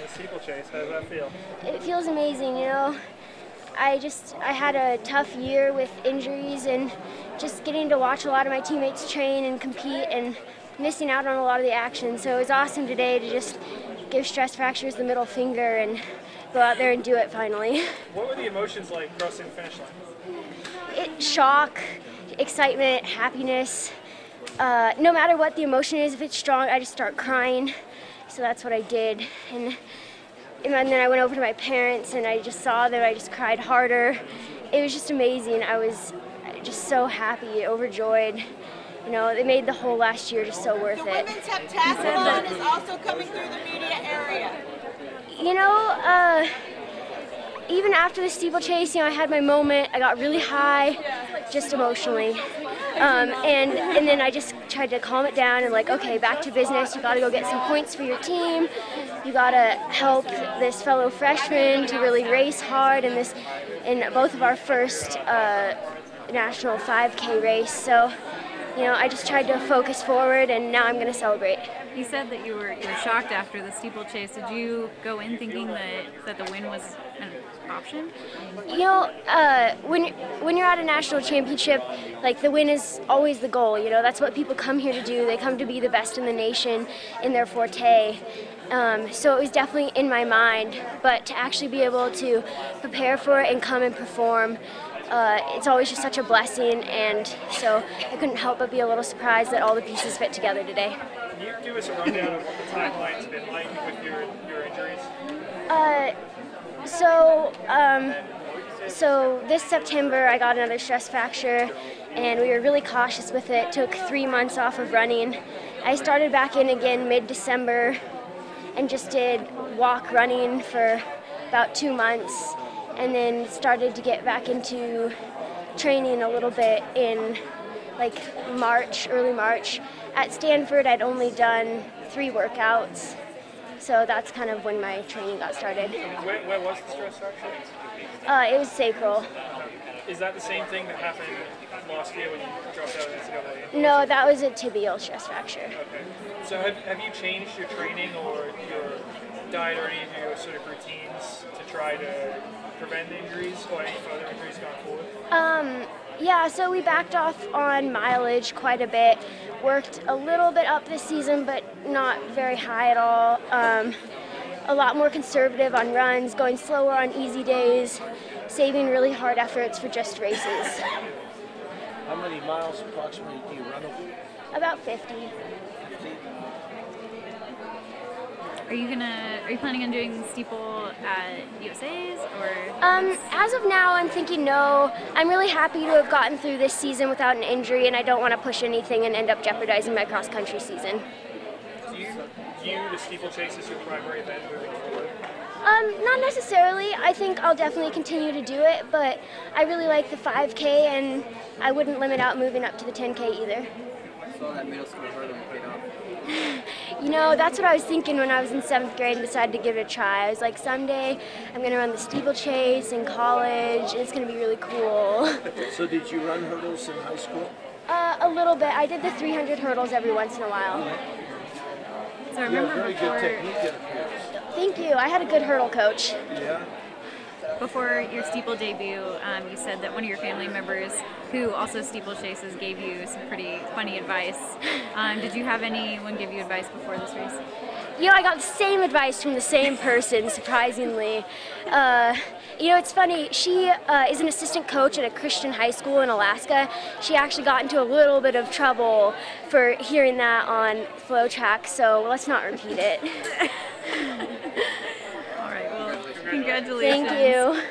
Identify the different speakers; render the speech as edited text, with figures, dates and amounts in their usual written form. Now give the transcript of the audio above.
Speaker 1: Steeplechase, how does that feel?
Speaker 2: It feels amazing, you know. I had a tough year with injuries and just getting to watch a lot of my teammates train and compete and missing out on a lot of the action. So it was awesome today to just give stress fractures the middle finger and go out there and do it finally.
Speaker 1: What were the emotions like crossing the finish line?
Speaker 2: Shock, excitement, happiness. No matter what the emotion is, if it's strong, I just start crying. So that's what I did. And then I went over to my parents and I just saw them. I just cried harder. It was just amazing. I was just so happy, overjoyed. You know, it made the whole last year just so worth it.
Speaker 3: The women's heptathlon is also coming through the media area.
Speaker 2: You know, even after the steeplechase, you know, I had my moment. I got really high, just emotionally. And then I just tried to calm it down and like, okay, back to business. You got to go get some points for your team. You got to help this fellow freshman to really race hard in both of our first national 5K race. So, you know, I just tried to focus forward, and now I'm going to celebrate.
Speaker 4: You said that you were shocked after the steeplechase. Did you go in thinking that the win was an option?
Speaker 2: You know, when you're at a national championship, like, the win is always the goal. You know, that's what people come here to do. They come to be the best in the nation in their forte. So it was definitely in my mind, but to actually be able to prepare for it and come and perform, it's always just such a blessing, and so I couldn't help but be a little surprised that all the pieces fit together today.
Speaker 1: Can you give us a rundown of what the timeline's been like with your injuries?
Speaker 2: So this September I got another stress fracture, and we were really cautious with it. Took 3 months off of running. I started back in again mid-December and just did walk running for about 2 months, and then started to get back into training a little bit in like March, early March. At Stanford, I'd only done 3 workouts, so that's kind of when my training got started.
Speaker 1: Where was the stress fracture?
Speaker 2: It was sacral.
Speaker 1: Is that the same thing that happened last year when you dropped out of NCAA?
Speaker 2: No, that was a tibial stress fracture.
Speaker 1: Okay. So have you changed your training or your diet or any of your sort of routines to try to prevent injuries or any further injuries going forward?
Speaker 2: Yeah, so we backed off on mileage quite a bit. Worked a little bit up this season, but not very high at all. A lot more conservative on runs, going slower on easy days, saving really hard efforts for just races.
Speaker 5: How many miles approximately do you run a week?
Speaker 2: About 50.
Speaker 4: Are you planning on doing steeple at USA's or?
Speaker 2: As of now, I'm thinking no. I'm really happy to have gotten through this season without an injury, and I don't want to push anything and end up jeopardizing my cross-country season.
Speaker 1: Do you view the steeplechase as your primary event moving forward?
Speaker 2: Not necessarily. I think I'll definitely continue to do it, but I really like the 5K, and I wouldn't limit out moving up to the 10K either.
Speaker 5: I saw that middle school hurdle paid off.
Speaker 2: You know, that's what I was thinking when I was in 7th grade and decided to give it a try. I was like, someday I'm going to run the steeplechase in college, and it's going to be really cool.
Speaker 5: So did you run hurdles in high school?
Speaker 2: A little bit. I did the 300 hurdles every once in a while.
Speaker 4: So I
Speaker 5: You have
Speaker 4: remember
Speaker 5: very
Speaker 4: before,
Speaker 5: good technique, it appears.
Speaker 2: Thank you. I had a good hurdle coach.
Speaker 5: Yeah.
Speaker 4: before your steeple debut, you said that one of your family members who also steeplechases gave you some pretty funny advice. Did you have anyone give you advice before this race?
Speaker 2: You know, I got the same advice from the same person, surprisingly. You know, it's funny, she is an assistant coach at a Christian high school in Alaska. She actually got into a little bit of trouble for hearing that on Flow Track, so let's not repeat it.
Speaker 4: All right, well, congratulations.
Speaker 2: Thank you.